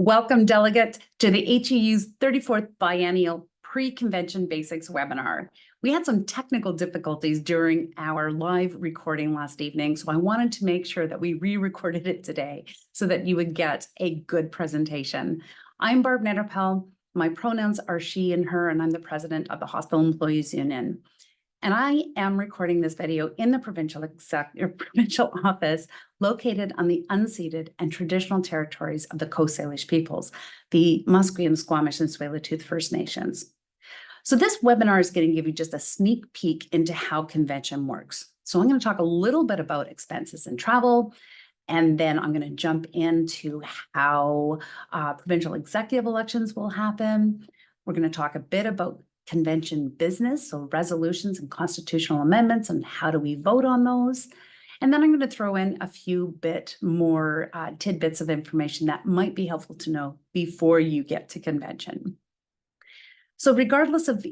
Welcome, Delegate, to the HEU's 34th Biennial Pre-Convention Basics webinar. We had some technical difficulties during our live recording last evening, so I wanted to make sure that we re-recorded it today so that you would get a good presentation. I'm Barb Nederpel. My pronouns are she and her, and I'm the president of the Hospital Employees Union. And I am recording this video in the provincial office located on the unceded and traditional territories of the Coast Salish peoples, the Musqueam, Squamish, and Tsleil-Waututh First Nations. So this webinar is going to give you just a sneak peek into how convention works. So I'm going to talk a little bit about expenses and travel, and then I'm going to jump into how provincial executive elections will happen. We're going to talk a bit about convention business, so resolutions and constitutional amendments, and how do we vote on those. And then I'm going to throw in a few bit more tidbits of information that might be helpful to know before you get to convention. So regardless of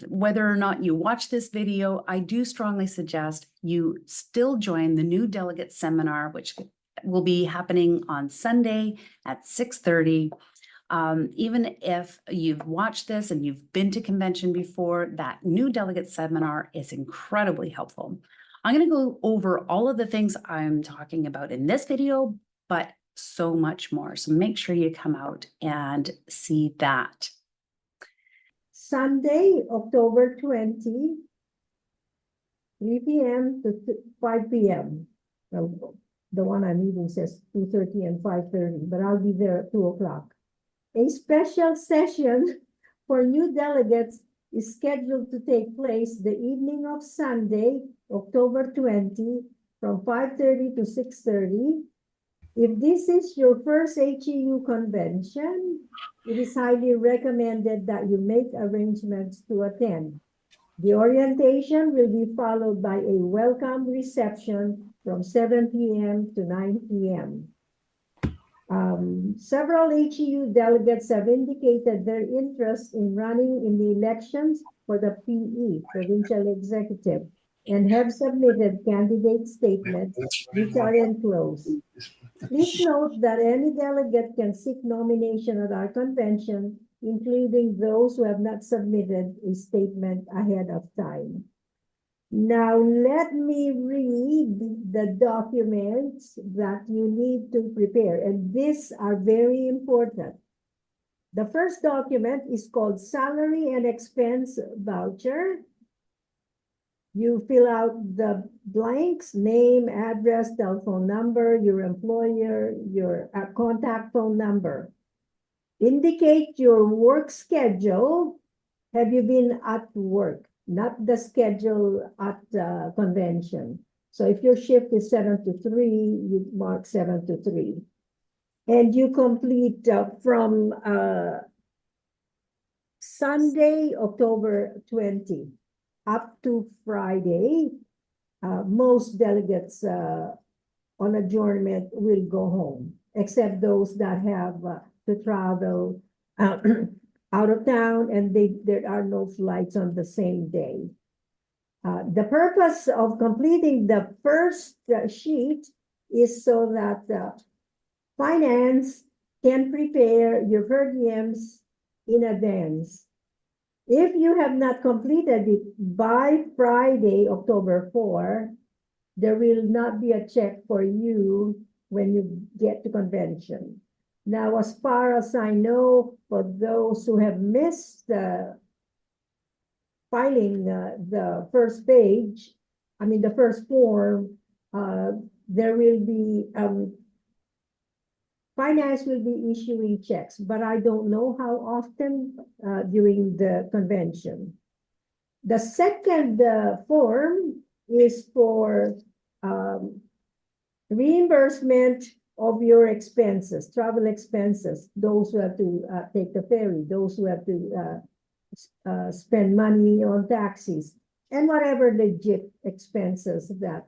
whether or not you watch this video, I do strongly suggest you still join the new delegate seminar, which will be happening on Sunday at 6:30. Even if you've watched this and you've been to convention before, that new delegate seminar is incredibly helpful. I'm going to go over all of the things I'm talking about in this video, but so much more. So make sure you come out and see that. Sunday, October 20, 3 p.m. to 5 p.m. Well, the one I'm reading says 2:30 and 5:30, but I'll be there at 2 o'clock. A special session for new delegates is scheduled to take place the evening of Sunday, October 20, from 5:30 to 6:30. If this is your first HEU convention, it is highly recommended that you make arrangements to attend. The orientation will be followed by a welcome reception from 7 p.m. to 9 p.m. Several HEU delegates have indicated their interest in running in the elections for the PE, Provincial Executive, and have submitted candidate statements which are enclosed. Please note that any delegate can seek nomination at our convention, including those who have not submitted a statement ahead of time. Now, let me read the documents that you need to prepare, and these are very important. The first document is called Salary and Expense Voucher. You fill out the blanks: name, address, telephone number, your employer, your contact phone number. Indicate your work schedule. Have you been at work? Not the schedule at convention. So if your shift is 7 to 3, you mark 7 to 3. And you complete from Sunday, October 20, up to Friday. Most delegates on adjournment will go home, except those that have to travel out of town, and there are no flights on the same day. The purpose of completing the first sheet is so that finance can prepare your per diems in advance. If you have not completed it by Friday, October 4, there will not be a check for you when you get to convention. Now, as far as I know, for those who have missed filing the first page, the first form, there will be, finance will be issuing checks, but I don't know how often during the convention. The second form is for reimbursement of your expenses, travel expenses, those who have to take the ferry, those who have to spend money on taxis, and whatever legit expenses that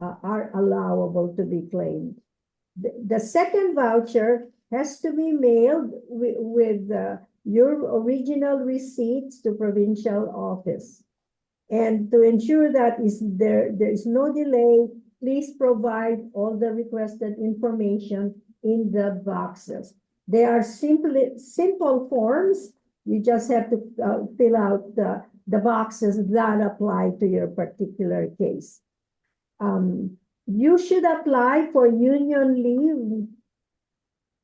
are allowable to be claimed. The second voucher has to be mailed with your original receipts to provincial office. And to ensure that there is no delay, please provide all the requested information in the boxes. They are simple forms. You just have to fill out the boxes that apply to your particular case. You should apply for union leave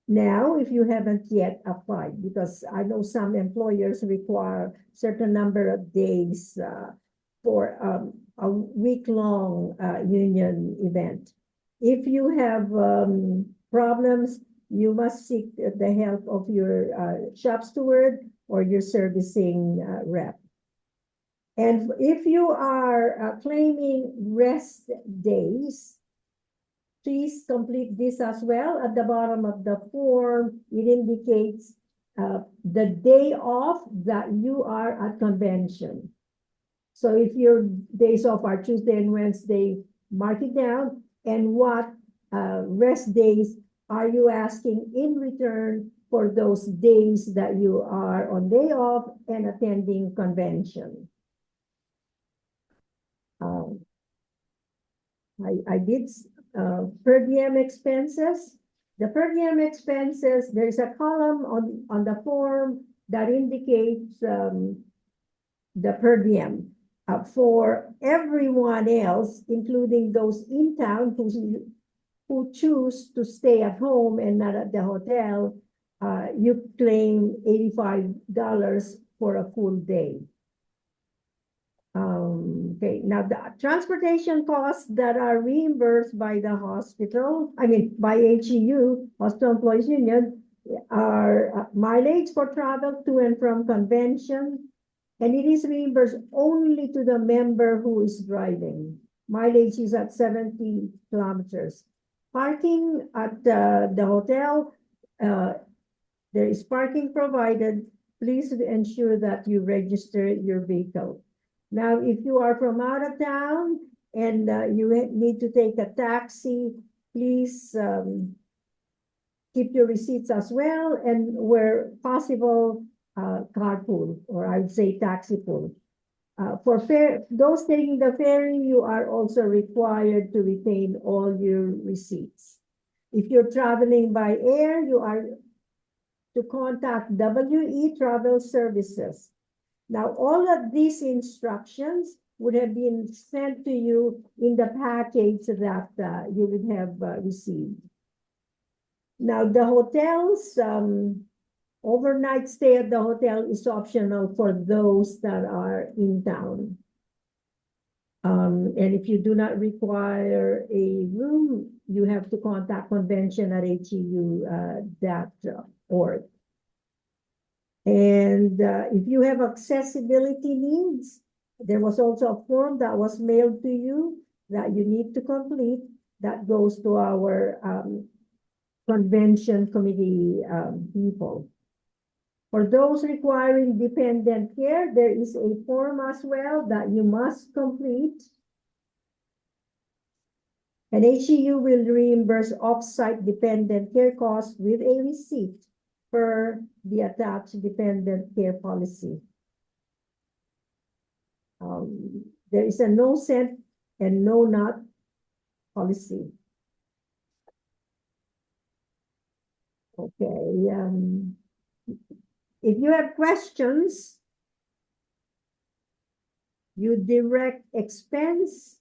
now if you haven't yet applied, because I know some employers require certain number of days for a week-long union event. If you have problems, you must seek the help of your shop steward or your servicing rep. And if you are claiming rest days, please complete this as well. At the bottom of the form, it indicates the day off that you are at convention. So if your days off are Tuesday and Wednesday, mark it down. And what rest days are you asking in return for those days that you are on day off and attending convention? I did per diem expenses. The per diem expenses, there's a column on the form that indicates the per diem. For everyone else, including those in town who choose to stay at home and not at the hotel, you claim $85 for a full day. Okay, now the transportation costs that are reimbursed by the hospital, by HEU, Hospital Employees Union, are mileage for travel to and from convention, and it is reimbursed only to the member who is driving. Mileage is at 70 kilometers. Parking at the hotel, there is parking provided. Please ensure that you register your vehicle. Now, if you are from out of town and you need to take a taxi, please keep your receipts as well, and where possible, carpool, or I would say taxi pool. For those taking the ferry, you are also required to retain all your receipts. If you're traveling by air, you are to contact WE Travel Services. Now, all of these instructions would have been sent to you in the package that you would have received. Now, the hotels, overnight stay at the hotel is optional for those that are in town. And if you do not require a room, you have to contact convention at HEU.org. And if you have accessibility needs, there was also a form that was mailed to you that you need to complete that goes to our convention committee people. For those requiring dependent care, there is a form as well that you must complete. And HEU will reimburse off-site dependent care costs with a receipt per the attached dependent care policy. There is a no cent and no nut policy. Okay. If you have questions, you direct expense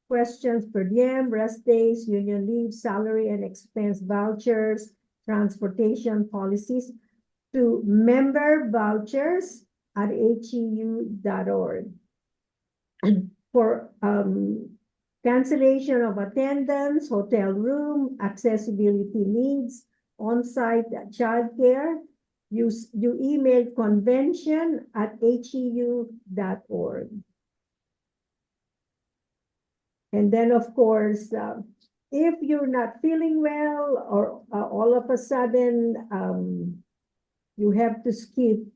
questions per diem, rest days, union leave, salary and expense vouchers, transportation policies to member vouchers at HEU.org. For cancellation of attendance, hotel room, accessibility needs, on-site childcare, you email convention@heu.org. And then, of course, if you're not feeling well or all of a sudden you have to skip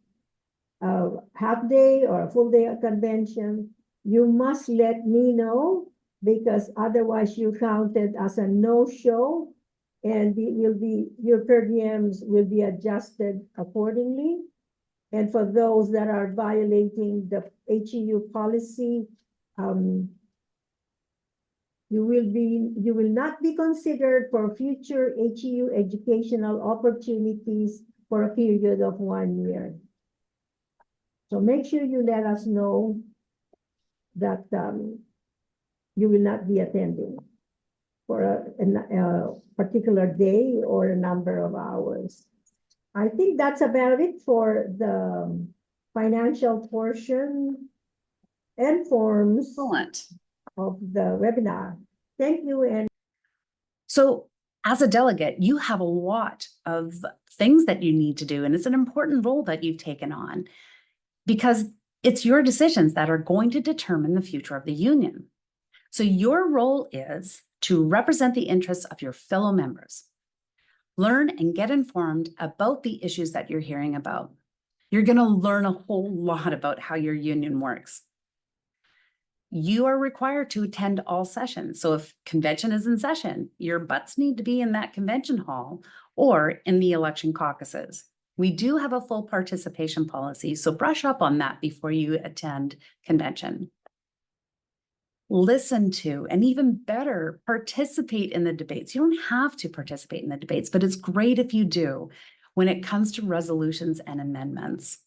a half day or a full day of convention, you must let me know, because otherwise you counted as a no-show, and it will be, your per diems will be adjusted accordingly. And for those that are violating the HEU policy, You will not be considered for future HEU educational opportunities for a period of 1 year. So make sure you let us know that you will not be attending for a particular day or a number of hours. I think that's about it for the financial portion and forms Excellent. of the webinar. Thank you. And So as a delegate, you have a lot of things that you need to do, and it's an important role that you've taken on because it's your decisions that are going to determine the future of the union. So your role is to represent the interests of your fellow members. Learn and get informed about the issues that you're hearing about. You're going to learn a whole lot about how your union works. You are required to attend all sessions. So if convention is in session, your butts need to be in that convention hall or in the election caucuses. We do have a full participation policy, so brush up on that before you attend convention. Listen to, and even better, participate in the debates. You don't have to participate in the debates, but it's great if you do when it comes to resolutions and amendments.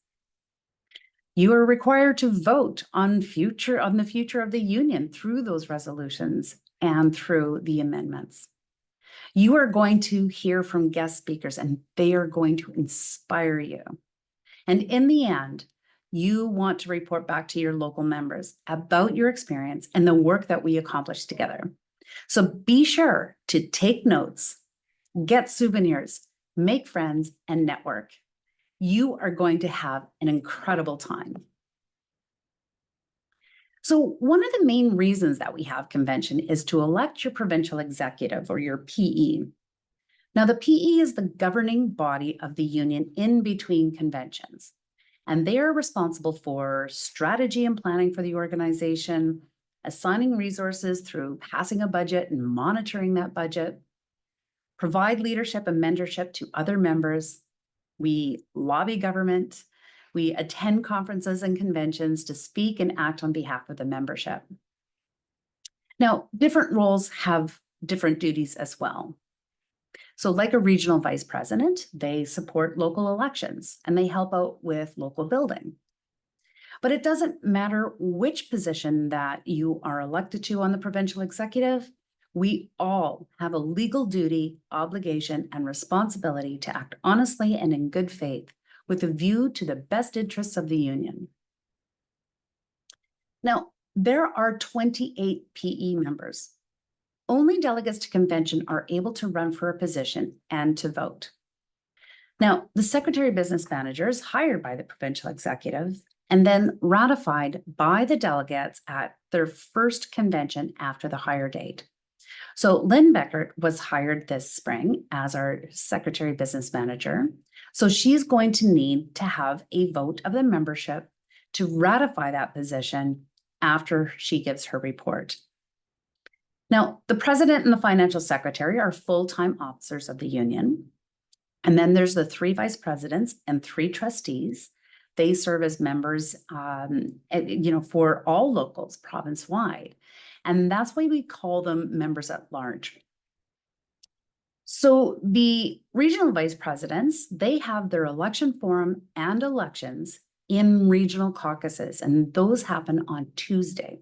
You are required to vote on the future of the union through those resolutions and through the amendments. You are going to hear from guest speakers, and they are going to inspire you. And in the end, you want to report back to your local members about your experience and the work that we accomplished together. So be sure to take notes, get souvenirs, make friends, and network. You are going to have an incredible time. So one of the main reasons that we have convention is to elect your provincial executive or your PE. Now, the PE is the governing body of the union in between conventions, and they are responsible for strategy and planning for the organization, assigning resources through passing a budget and monitoring that budget, provide leadership and mentorship to other members. We lobby government. We attend conferences and conventions to speak and act on behalf of the membership. Now, different roles have different duties as well. So like a regional vice president, they support local elections and they help out with local building. But it doesn't matter which position that you are elected to on the provincial executive, we all have a legal duty, obligation, and responsibility to act honestly and in good faith with a view to the best interests of the union. Now, there are 28 PE members. Only delegates to convention are able to run for a position and to vote. Now, the Secretary of Business Manager is hired by the provincial executive and then ratified by the delegates at their first convention after the hire date. So Lynn Beckert was hired this spring as our Secretary of Business Manager. So she's going to need to have a vote of the membership to ratify that position after she gives her report. Now, the president and the financial secretary are full-time officers of the union. And then there's the 3 vice presidents and 3 trustees. They serve as members, for all locals province-wide. And that's why we call them members at large. So the regional vice presidents, they have their election forum and elections in regional caucuses, and those happen on Tuesday.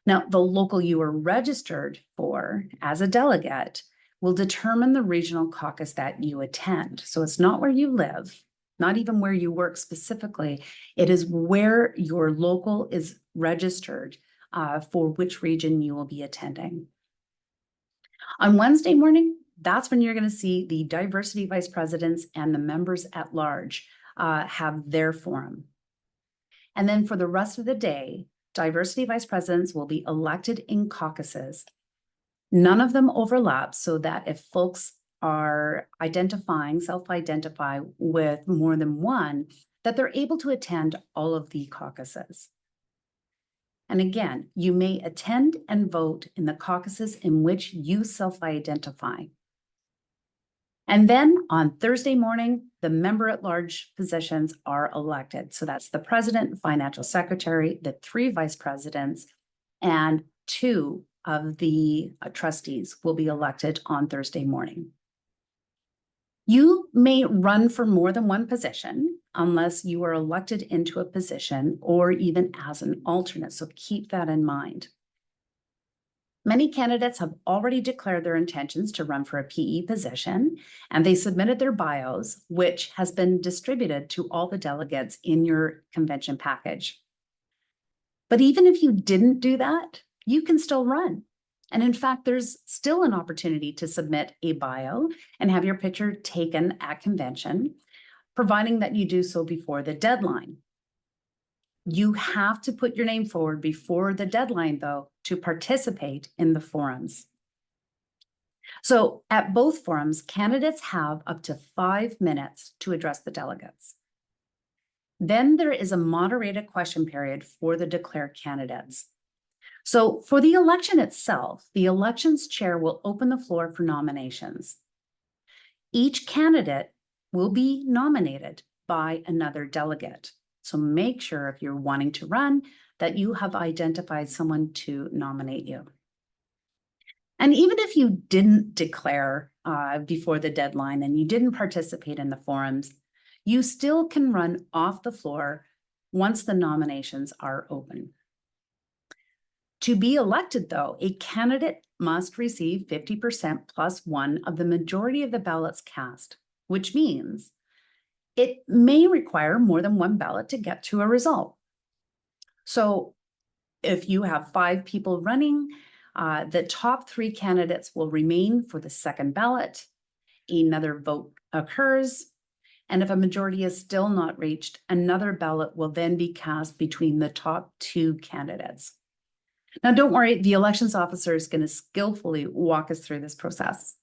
Now, the local you are registered for as a delegate will determine the regional caucus that you attend. So it's not where you live, not even where you work specifically. It is where your local is registered for which region you will be attending. On Wednesday morning, that's when you're going to see the diversity vice presidents and the members at large have their forum. And then for the rest of the day, diversity vice presidents will be elected in caucuses. None of them overlap, so that if folks are self-identify with more than one, that they're able to attend all of the caucuses. And again, you may attend and vote in the caucuses in which you self-identify. And then on Thursday morning, the member at large positions are elected. So that's the president, financial secretary, the 3 vice presidents, and 2 of the trustees will be elected on Thursday morning. You may run for more than one position unless you are elected into a position or even as an alternate, so keep that in mind. Many candidates have already declared their intentions to run for a PE position, and they submitted their bios, which has been distributed to all the delegates in your convention package. But even if you didn't do that, you can still run. And in fact, there's still an opportunity to submit a bio and have your picture taken at convention, providing that you do so before the deadline. You have to put your name forward before the deadline, though, to participate in the forums. So at both forums, candidates have up to 5 minutes to address the delegates. Then there is a moderated question period for the declared candidates. So for the election itself, the elections chair will open the floor for nominations. Each candidate will be nominated by another delegate. So make sure if you're wanting to run that you have identified someone to nominate you. And even if you didn't declare before the deadline and you didn't participate in the forums, you still can run off the floor once the nominations are open. To be elected, though, a candidate must receive 50% plus one of the majority of the ballots cast, which means it may require more than one ballot to get to a result. So if you have 5 people running, the top 3 candidates will remain for the second ballot. Another vote occurs. And if a majority is still not reached, another ballot will then be cast between the top 2 candidates. Now, don't worry, the elections officer is going to skillfully walk us through this process.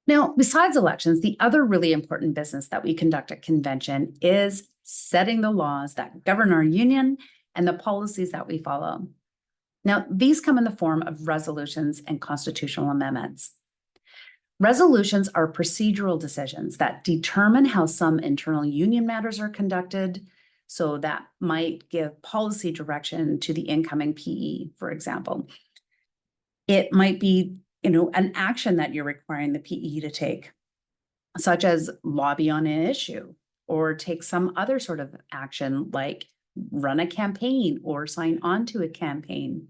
Now, besides elections, the other really important business that we conduct at convention is setting the laws that govern our union and the policies that we follow. Now, these come in the form of resolutions and constitutional amendments. Resolutions are procedural decisions that determine how some internal union matters are conducted. So that might give policy direction to the incoming PE, for example. It might be, an action that you're requiring the PE to take, such as lobby on an issue or take some other sort of action like run a campaign or sign on to a campaign.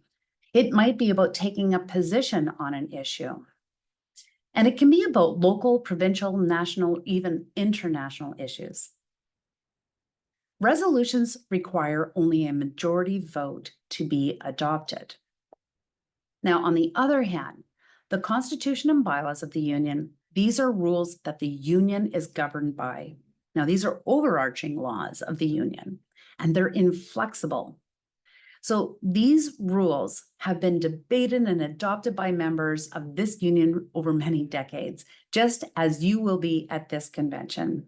It might be about taking a position on an issue. And it can be about local, provincial, national, even international issues. Resolutions require only a majority vote to be adopted. Now, on the other hand, the Constitution and bylaws of the union, these are rules that the union is governed by. Now, these are overarching laws of the union, and they're inflexible. So these rules have been debated and adopted by members of this union over many decades, just as you will be at this convention.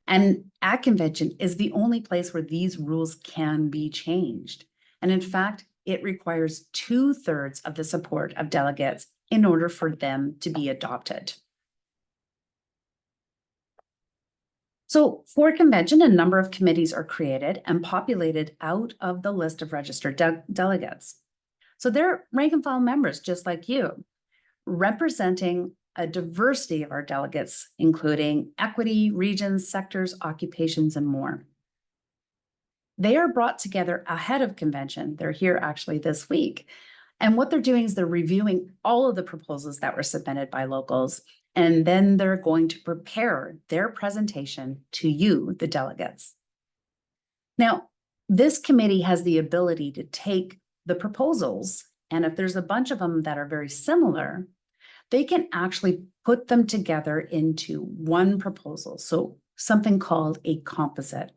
And at convention is the only place where these rules can be changed. And in fact, it requires 2/3 of the support of delegates in order for them to be adopted. So for convention, a number of committees are created and populated out of the list of registered delegates. So they're rank and file members just like you, representing a diversity of our delegates, including equity, regions, sectors, occupations, and more. They are brought together ahead of convention. They're here actually this week. And what they're doing is they're reviewing all of the proposals that were submitted by locals, and then they're going to prepare their presentation to you, the delegates. Now, this committee has the ability to take the proposals, and if there's a bunch of them that are very similar, they can actually put them together into one proposal, so something called a composite.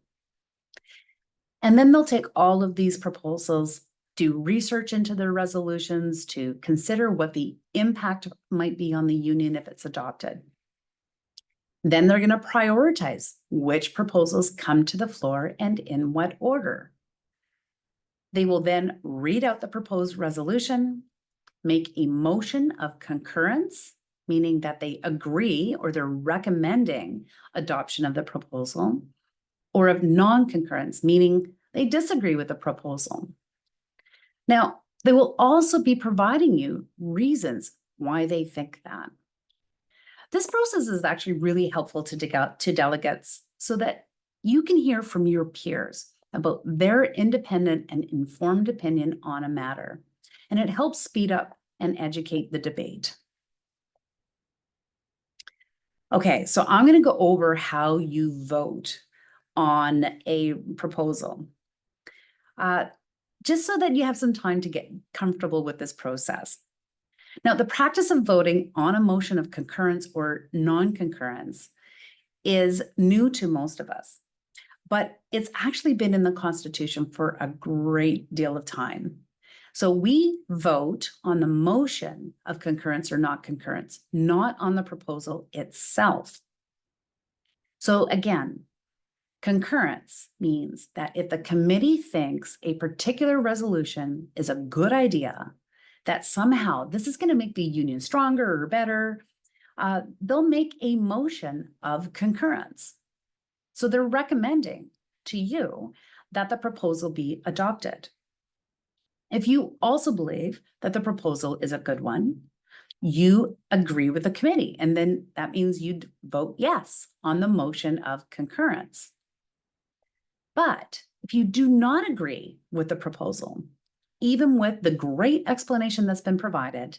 And then they'll take all of these proposals, do research into their resolutions to consider what the impact might be on the union if it's adopted. Then they're going to prioritize which proposals come to the floor and in what order. They will then read out the proposed resolution, make a motion of concurrence, meaning that they agree or they're recommending adoption of the proposal, or of non-concurrence, meaning they disagree with the proposal. Now, they will also be providing you reasons why they think that. This process is actually really helpful to delegates so that you can hear from your peers about their independent and informed opinion on a matter, and it helps speed up and educate the debate. Okay, so I'm going to go over how you vote on a proposal, just so that you have some time to get comfortable with this process. Now, the practice of voting on a motion of concurrence or non-concurrence is new to most of us, but it's actually been in the Constitution for a great deal of time. So we vote on the motion of concurrence or not concurrence, not on the proposal itself. So again, concurrence means that if the committee thinks a particular resolution is a good idea, that somehow this is going to make the union stronger or better, they'll make a motion of concurrence. So they're recommending to you that the proposal be adopted. If you also believe that the proposal is a good one, you agree with the committee, and then that means you'd vote yes on the motion of concurrence. But if you do not agree with the proposal, even with the great explanation that's been provided,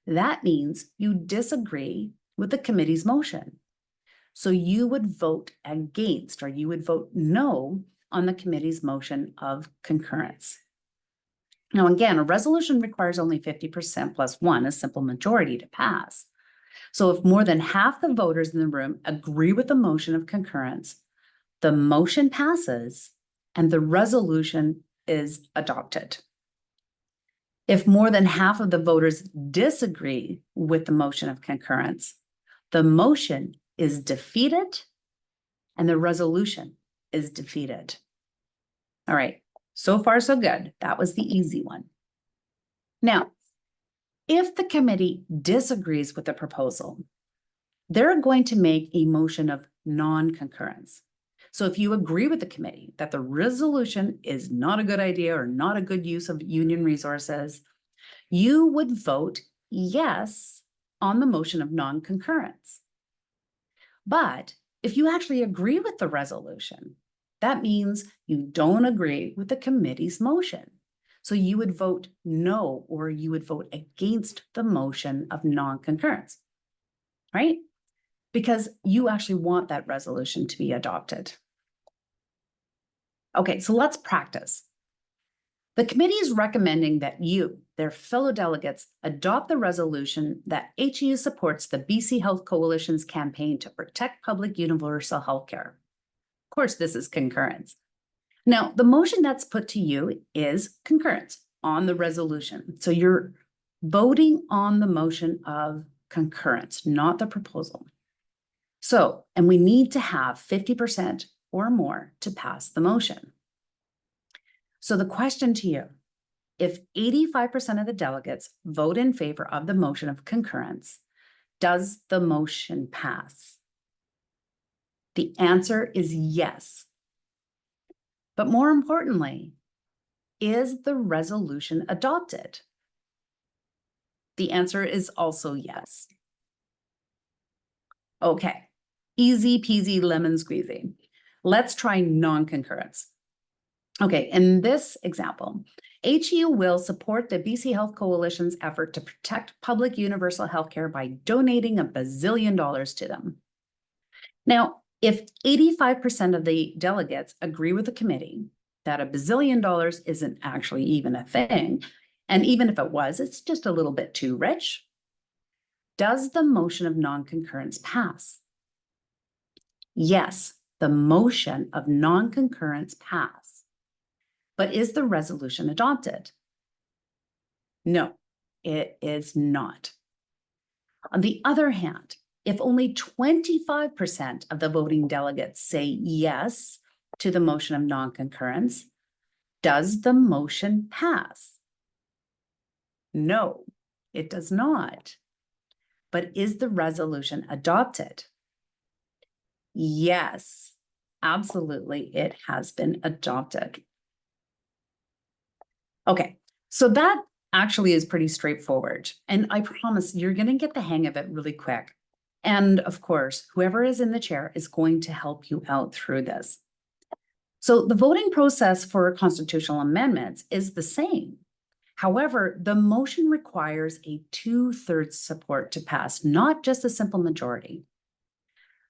that means you disagree with the committee's motion. So you would vote against, or you would vote no on the committee's motion of concurrence. Now, again, a resolution requires only 50% plus one, a simple majority, to pass. So if more than half the voters in the room agree with the motion of concurrence, the motion passes and the resolution is adopted. If more than half of the voters disagree with the motion of concurrence, the motion is defeated and the resolution is defeated. All right, so far so good. That was the easy one. Now, if the committee disagrees with the proposal, they're going to make a motion of non-concurrence. So if you agree with the committee that the resolution is not a good idea or not a good use of union resources, you would vote yes on the motion of non-concurrence. But if you actually agree with the resolution, that means you don't agree with the committee's motion. So you would vote no, or you would vote against the motion of non-concurrence, right? Because you actually want that resolution to be adopted. Okay, so let's practice. The committee is recommending that you, their fellow delegates, adopt the resolution that HEU supports the BC Health Coalition's campaign to protect public universal healthcare. Of course, this is concurrence. Now, the motion that's put to you is concurrence on the resolution. So you're voting on the motion of concurrence, not the proposal. So, and we need to have 50% or more to pass the motion. So the question to you, if 85% of the delegates vote in favor of the motion of concurrence, does the motion pass? The answer is yes. But more importantly, is the resolution adopted? The answer is also yes. Okay, easy peasy lemon squeezy. Let's try non-concurrence. Okay, in this example, HEU will support the BC Health Coalition's effort to protect public universal healthcare by donating $1 bazillion to them. Now, if 85% of the delegates agree with the committee that $1 bazillion isn't actually even a thing, and even if it was, it's just a little bit too rich, does the motion of non-concurrence pass? Yes, the motion of non-concurrence pass. But is the resolution adopted? No, it is not. On the other hand, if only 25% of the voting delegates say yes to the motion of non-concurrence, does the motion pass? No, it does not. But is the resolution adopted? Yes, absolutely, it has been adopted. Okay, So that actually is pretty straightforward. And I promise you're going to get the hang of it really quick. And of course, whoever is in the chair is going to help you out through this. So the voting process for constitutional amendments is the same. However, the motion requires a 2/3 support to pass, not just a simple majority.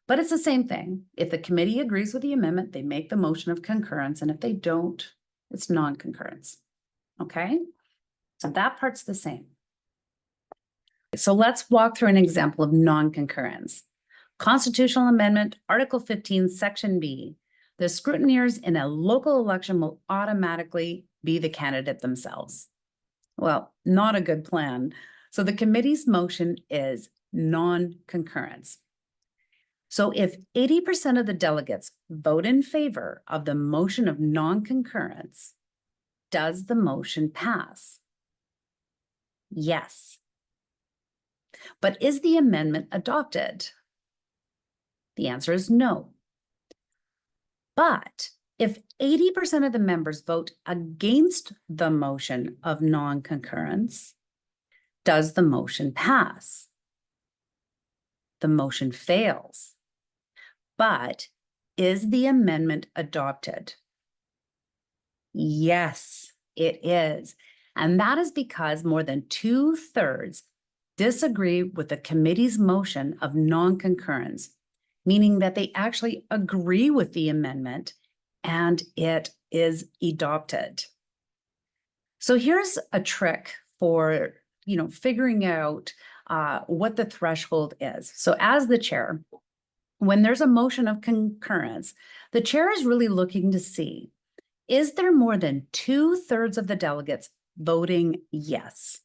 But it's the same thing. If the committee agrees with the amendment, they make the motion of concurrence, and if they don't, it's non-concurrence. Okay? So that part's the same. So let's walk through an example of non-concurrence. Constitutional Amendment, Article 15, Section B. The scrutineers in a local election will automatically be the candidate themselves. Well, not a good plan. So the committee's motion is non-concurrence. So if 80% of the delegates vote in favor of the motion of non-concurrence, does the motion pass? Yes. But is the amendment adopted? The answer is no. But if 80% of the members vote against the motion of non-concurrence, does the motion pass? The motion fails. But is the amendment adopted? Yes, it is. And that is because more than 2/3 disagree with the committee's motion of non-concurrence, meaning that they actually agree with the amendment and it is adopted. So here's a trick for, figuring out what the threshold is. So as the chair, when there's a motion of concurrence, the chair is really looking to see, is there more than 2/3 of the delegates voting yes?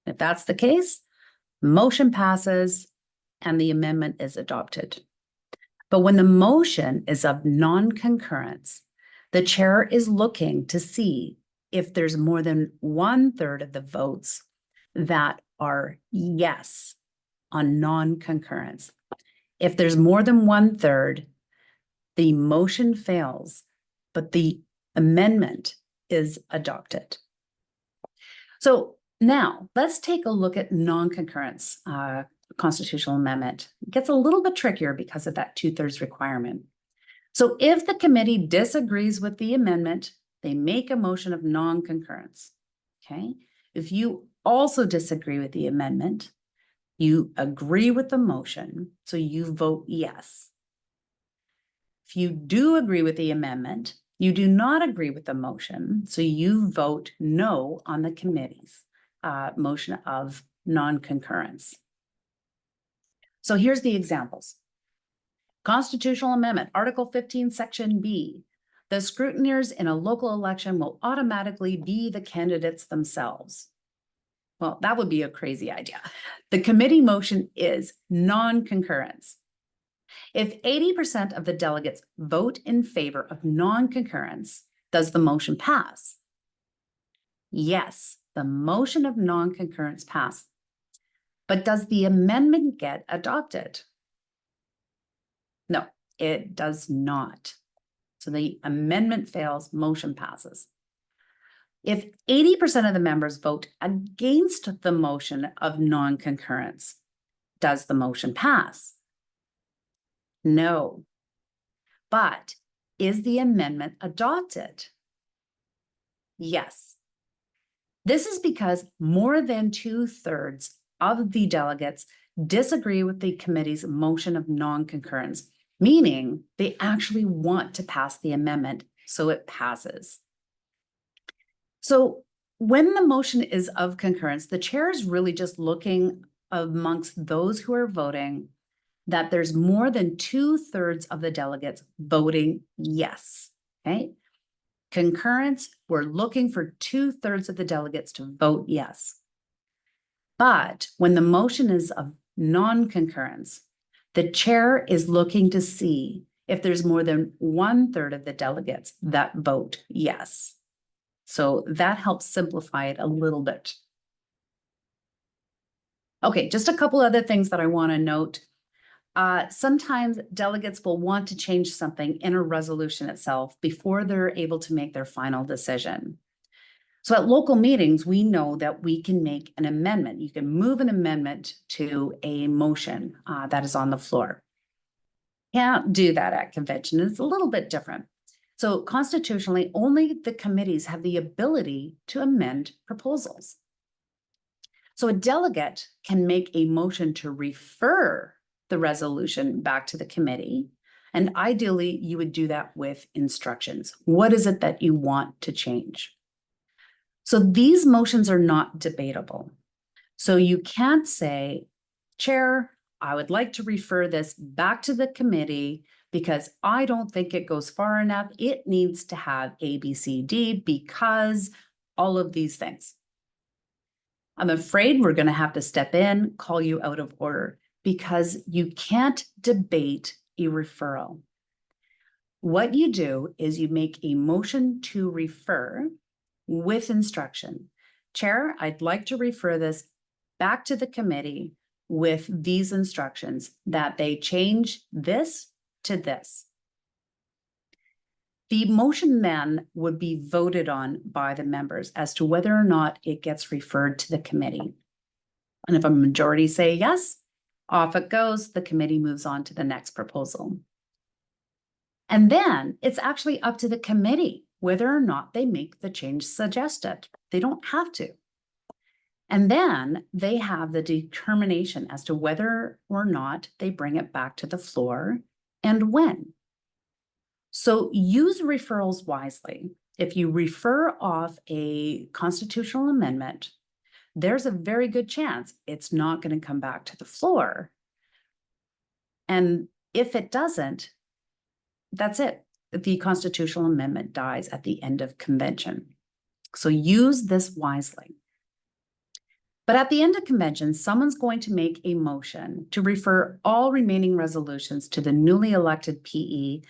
If that's the case, motion passes and the amendment is adopted. But when the motion is of non-concurrence, the chair is looking to see if there's more than 1/3 of the votes that are yes on non-concurrence. If there's more than 1/3, the motion fails, but the amendment is adopted. So now let's take a look at non-concurrence constitutional amendment. It gets a little bit trickier because of that 2/3 requirement. So if the committee disagrees with the amendment, they make a motion of non-concurrence. Okay. If you also disagree with the amendment, you agree with the motion, so you vote yes. If you do agree with the amendment, you do not agree with the motion, so you vote no on the committee's motion of non-concurrence. So here's the examples. Constitutional Amendment, Article 15, Section B. The scrutineers in a local election will automatically be the candidates themselves. Well, that would be a crazy idea. The committee motion is non-concurrence. If 80% of the delegates vote in favor of non-concurrence, does the motion pass? Yes, the motion of non-concurrence passes. But does the amendment get adopted? No, it does not. So the amendment fails, motion passes. If 80% of the members vote against the motion of non-concurrence, does the motion pass? No. But is the amendment adopted? Yes. This is because more than 2/3 of the delegates disagree with the committee's motion of non-concurrence, meaning they actually want to pass the amendment, so it passes. So when the motion is of concurrence, the chair is really just looking amongst those who are voting that there's more than 2/3 of the delegates voting yes, okay? Concurrence, we're looking for 2/3 of the delegates to vote yes. But when the motion is of non-concurrence, the chair is looking to see if there's more than 1/3 of the delegates that vote yes. So that helps simplify it a little bit. Okay, just a couple other things that I want to note. Sometimes delegates will want to change something in a resolution itself before they're able to make their final decision. So at local meetings, we know that we can make an amendment. You can move an amendment to a motion that is on the floor. Can't do that at convention. It's a little bit different. So constitutionally, only the committees have the ability to amend proposals. So a delegate can make a motion to refer the resolution back to the committee. And ideally, you would do that with instructions. What is it that you want to change? So these motions are not debatable. So you can't say, Chair, I would like to refer this back to the committee because I don't think it goes far enough. It needs to have A, B, C, D because all of these things. I'm afraid we're going to have to step in, call you out of order because you can't debate a referral. What you do is you make a motion to refer with instruction. Chair, I'd like to refer this back to the committee with these instructions that they change this to this. The motion then would be voted on by the members as to whether or not it gets referred to the committee. And if a majority say yes, off it goes, the committee moves on to the next proposal. And then it's actually up to the committee whether or not they make the change suggested. They don't have to. And then they have the determination as to whether or not they bring it back to the floor and when. So use referrals wisely. If you refer off a constitutional amendment, there's a very good chance it's not going to come back to the floor. And if it doesn't, that's it. The constitutional amendment dies at the end of convention. So use this wisely. But at the end of convention, someone's going to make a motion to refer all remaining resolutions to the newly elected PE,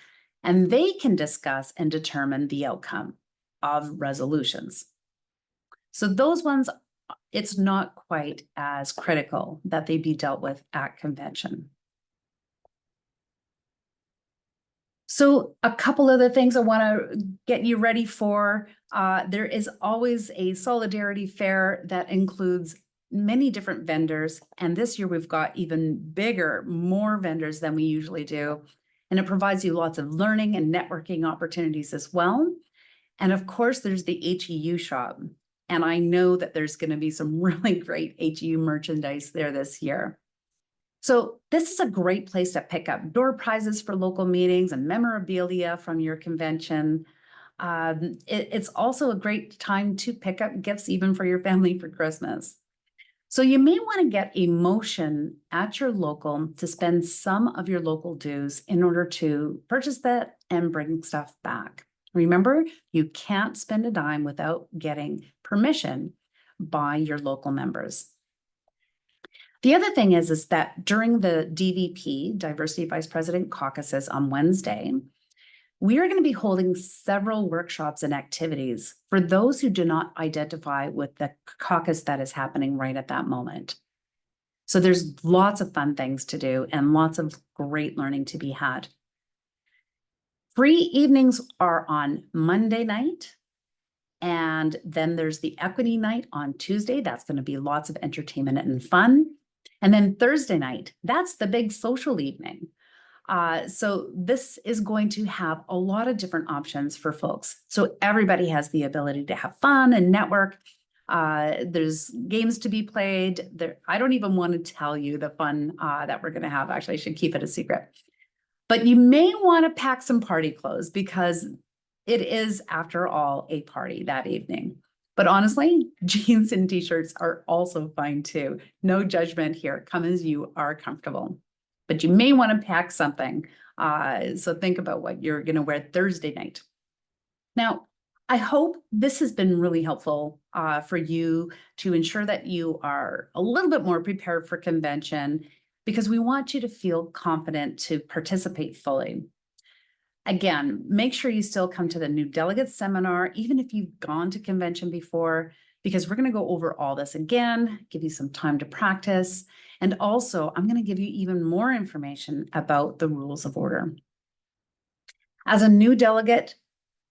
and they can discuss and determine the outcome of resolutions. So those ones, it's not quite as critical that they be dealt with at convention. So a couple other things I want to get you ready for. There is always a solidarity fair that includes many different vendors. And this year we've got even bigger, more vendors than we usually do. And it provides you lots of learning and networking opportunities as well. And of course, there's the HEU shop. And I know that there's going to be some really great HEU merchandise there this year. So this is a great place to pick up door prizes for local meetings and memorabilia from your convention. It's also a great time to pick up gifts even for your family for Christmas. So you may want to get a motion at your local to spend some of your local dues in order to purchase that and bring stuff back. Remember, you can't spend a dime without getting permission by your local members. The other thing is that during the DVP, Diversity Vice President Caucuses on Wednesday, we are going to be holding several workshops and activities for those who do not identify with the caucus that is happening right at that moment. So there's lots of fun things to do and lots of great learning to be had. Free evenings are on Monday night. And then there's the equity night on Tuesday. That's going to be lots of entertainment and fun. And then Thursday night, that's the big social evening. So this is going to have a lot of different options for folks. So everybody has the ability to have fun and network. There's games to be played. I don't even want to tell you the fun that we're going to have. Actually, I should keep it a secret. But you may want to pack some party clothes because it is, after all, a party that evening. But honestly, jeans and t-shirts are also fine too. No judgment here. Come as you are comfortable. But you may want to pack something. So think about what you're going to wear Thursday night. Now, I hope this has been really helpful for you to ensure that you are a little bit more prepared for convention because we want you to feel confident to participate fully. Again, make sure you still come to the new delegate seminar, even if you've gone to convention before, because we're going to go over all this again, give you some time to practice. And also, I'm going to give you even more information about the rules of order. As a new delegate,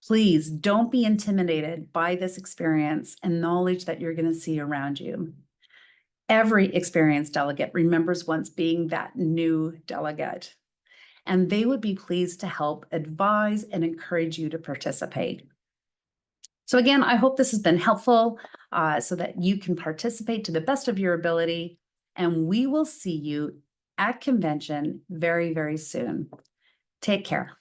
Please don't be intimidated by this experience and knowledge that you're going to see around you. Every experienced delegate remembers once being that new delegate, and they would be pleased to help advise and encourage you to participate. So again, I hope this has been helpful so that you can participate to the best of your ability, and we will see you at convention very, very soon. Take care.